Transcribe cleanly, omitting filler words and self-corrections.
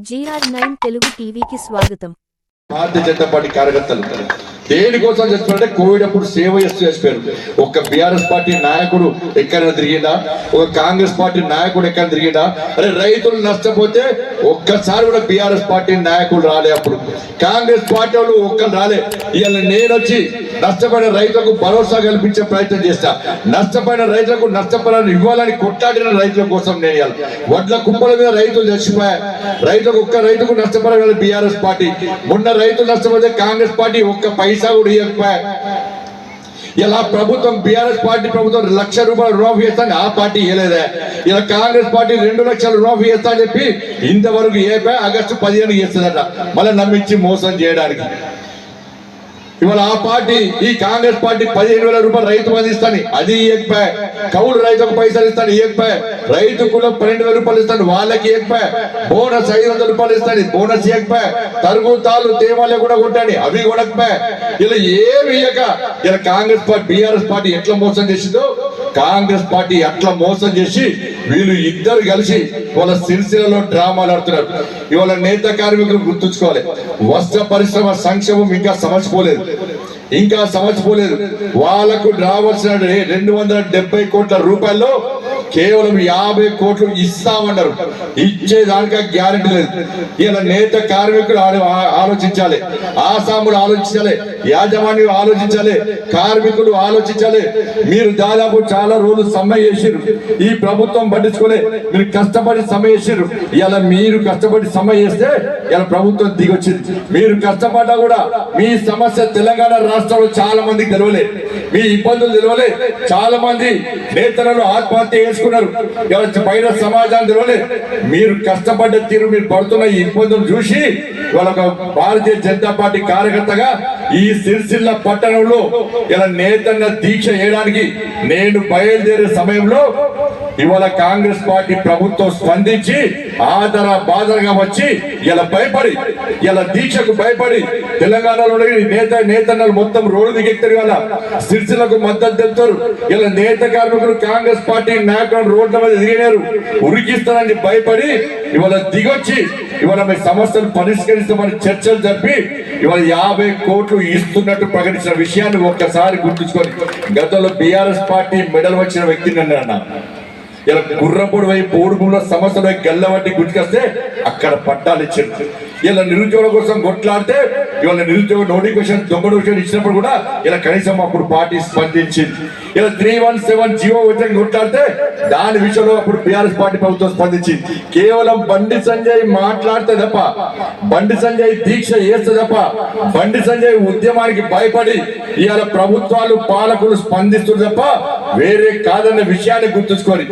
GR9 Telugu టీవీకి స్వాగతం. Bharatiya Janata party కార్యకర్తలు దేనికోసం చేస్తున్నారంటే కోవిడ్ అప్పుడు సేవ చేసిపోయారు. ఒక బీఆర్ఎస్ పార్టీ నాయకుడు ఎక్కడైనా తిరిగిందా, ఒక కాంగ్రెస్ పార్టీ నాయకుడు ఎక్కడ తిరిగిందా? అరే రైతులు నష్టపోతే ఒక్కసారి కూడా బీఆర్ఎస్ పార్టీ నాయకులు రాలే, అప్పుడు కాంగ్రెస్ పార్టీ వాళ్ళు ఒక్కరు రాలే. ఇవాళ నేను వచ్చి నష్టపోయిన రైతులకు భరోసా కల్పించే ప్రయత్నం చేస్తా. నష్టపోయిన రైతులకు నష్టపరాలు ఇవ్వాలని కొట్లాడిన రైతుల కోసం నేను ఇవ్వాలి. వడ్ల కుప్పల మీద రైతులు చచ్చిపోయా, రైతులకు ఒక్క రైతుకు నష్టపరగల బీఆర్ఎస్ పార్టీ. మొన్న రైతులు నష్టపోతే కాంగ్రెస్ పార్టీ ఒక్క పైసా కూడా ఇవ్వకపోయా. ఇలా ప్రభుత్వం బీఆర్ఎస్ పార్టీ ప్రభుత్వం ₹1,00,000 రుణమాఫీ చేస్తాను, ఆ పార్టీ ఇవ్వలేదే. ఇలా కాంగ్రెస్ పార్టీ 2 లక్షలు రుణమాఫీ చేస్తా అని చెప్పి ఇంతవరకు ఏపీ ఆగస్టు 15 చేస్తుందట, మళ్ళీ నమ్మించి మోసం చేయడానికి. ఇవాళ ఆ పార్టీ ఈ కాంగ్రెస్ పార్టీ ₹15,000 రైతు బంధు ఇస్తాను, అది ఇవ్వకపోయా. కౌలు రైతుకు పైసలు ఇస్తాను, ఇవ్వకపోయా. రైతు కులం ₹12,000 ఇస్తాను, వాళ్ళకి ఇవ్వకపోయా. బోనస్ ₹500 ఇస్తాను, బోనస్ ఇవ్వకపోయా. తరుగు తాళ్ళు తేమాలే కూడా కొట్టాను, అవి కొనకపోయా. ఇలా ఏమి ఇవ్వక ఇలా కాంగ్రెస్ పార్టీ బీఆర్ఎస్ పార్టీ ఎట్లా మోసం చేసిందో కాంగ్రెస్ పార్టీ అట్లా మోసం చేసి వీళ్ళు ఇద్దరు కలిసి వాళ్ళ సిరిసిల్లలో డ్రామాలు ఆడుతున్నారు. ఇవాళ నేత కార్మికులు గుర్తుంచుకోవాలి, వస్త్ర పరిశ్రమ సంక్షేమం ఇంకా సమర్చిపోలేదు. వాళ్ళకు రావాల్సిన 270 కోట్ల రూపాయల్లో కేవలం 50 కోట్లు ఇస్తామన్నారు. ఇచ్చేదానికి గ్యారెంటీ లేదు. ఇలా నేత కార్మికులు ఆలోచించాలి, ఆసాములు ఆలోచించాలి, యాజమాన్యం ఆలోచించాలి, కార్మికులు ఆలోచించాలి. మీరు దాదాపు చాలా రోజులు సమ్మె చేసిర్రు, ఈ ప్రభుత్వం పట్టించుకోలే. మీరు కష్టపడి సమ్మె చేసిర్రు. ఇలా మీరు కష్టపడి సమ్మె చేస్తే ఇలా ప్రభుత్వం దిగొచ్చింది. మీరు కష్టపడ్డా కూడా మీ సమస్య తెలంగాణ రాష్ట్రంలో చాలా మందికి తెలియలే, మీ ఇబ్బందులు తెలియలే. చాలా మంది నేతలను ఆత్మహత్య చేసుకున్నారు, పైన సమాజాన్ని తెలియలే. మీరు కష్టపడ్డ తీరు, మీరు పడుతున్న ఈ ఇబ్బందులు చూసి వాళ్ళ భారతీయ జనతా పార్టీ కార్యకర్తగా ఈ సిరిసిల్ల పట్టణంలో ఇలా నేతన్న దీక్ష చేయడానికి నేను బయలుదేరే సమయంలో ఇవాళ కాంగ్రెస్ పార్టీ ప్రభుత్వం స్పందించి ఆదర బాధరగా వచ్చి ఇలా భయపడి ఇలా దీక్షకు భయపడి తెలంగాణలో నేతన్నలు మొత్తం రోడ్డు దిగెత్తారు. ఇవాళ సిరిసిల్లకు మద్దతు తెలుపుతారు. ఇలా నేత కార్మికులు కాంగ్రెస్ పార్టీ నాయకులు రోడ్ల మీద దిగినారు, ఉరికిస్తారని భయపడి ఇవాళ దిగొచ్చి ఇవాళ మీ సమస్యలు పరిష్కరిస్తామని చర్చలు జరిపి ఇవాళ 50 కోట్లు ఇస్తున్నట్టు ప్రకటించిన విషయాన్ని ఒక్కసారి గుర్తుంచుకొని, గతంలో బీఆర్ఎస్ పార్టీ మెడల్ వచ్చిన వ్యక్తిని అన్నా ఇలా గుర్రపొడి వైపు పోడుగుల సమస్యలు గల్లబట్టి గుర్తుకొస్తే అక్కడ పట్టాలు ఇచ్చారు. ఇలా నిరుద్యోగుల కోసం కొట్లాడితే ఇవాళ నిరుద్యోగ నోటిఫికేషన్ దొంగ నోటిఫికేషన్ ఇచ్చినప్పుడు కూడా ఇలా కనీసం అప్పుడు పార్టీ స్పందించింది. ఇలా 317 జీవో వచ్చి కొట్లాడితే దాని విషయంలో అప్పుడు బీఆర్ఎస్ పార్టీ ప్రభుత్వం స్పందించింది. కేవలం బండి సంజయ్ మాట్లాడితే తప్ప, బండి సంజయ్ దీక్ష చేస్తే తప్ప, బండి సంజయ్ ఉద్యమానికి భయపడి ఇవాళ ప్రభుత్వాలు పాలకులు స్పందిస్తుంది తప్ప వేరే కాదన్న విషయాన్ని గుర్తుంచుకోవాలి.